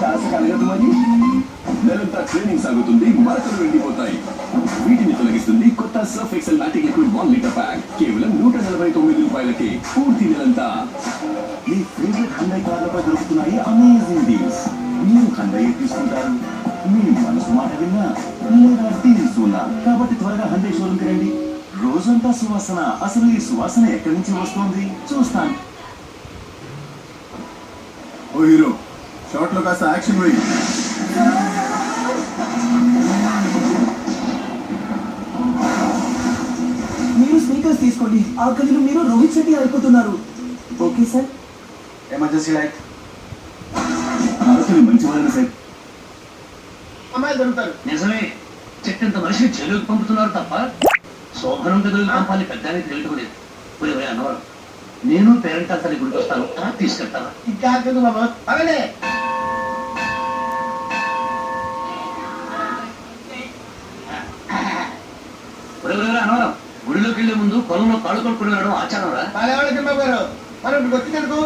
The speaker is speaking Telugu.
టాస్క్ కలగదు మరి. నెలంతా ట్రైనింగ్ సాగుతుంది, మరకలు వెళ్ళిపోతాయి. వీటిని తొలగిస్తుంది కొత్త Surf Excel Matic liquid 1 litre pack. కేవలం 149 రూపాయలకే పూర్తి నెలంతా. మీ ఫేవరెట్ హండై కార్లపై దొరుకుతున్నాయి అమేజింగ్ డీల్స్. మీరు హండై తీసుకుంటారు, మీ మనసు మాట విన్నా లేదా డీల్స్ ఉన్నా. కాబట్టి త్వరగా హండై షోరూమ్కి రండి. రోజంతా సువాసన. అసలు ఈ సువాసన ఎక్కడి నుంచి వస్తుంది చూస్తాను. ఓ హీరో, షార్ట్ లో కాస్త యాక్షన్ వేయి. మీరు స్పీకర్స్ తీసుకోండి. ఆఖరిలో మీరు రోహిత్ శెట్టి అయిపోతున్నారు. Okay sir. Emergency light. మంచి వాళ్ళని సార్. అమ్మాయిలు దొరుకుతారు. నిజమే, చెట్టంత మనిషిని చెరువుకి పంపుతున్నారు తప్ప శోభనం గదులకు పంపాలి పెద్ద తెలియటం లేదు. పోయి అన్నవరం, నేను పేరెంట్ అంతా గుడికి వస్తాను, తీసుకెళ్తాను. ఇంకా బాబు అలానే. అన్నవరం, గుడిలోకి వెళ్లే ముందు పొలంలో కాళ్ళు కొనుక్కుని వెళ్ళడం ఆచారం రా. వాళ్ళ వాళ్ళకి బాబు గారు మనం వచ్చినందుకు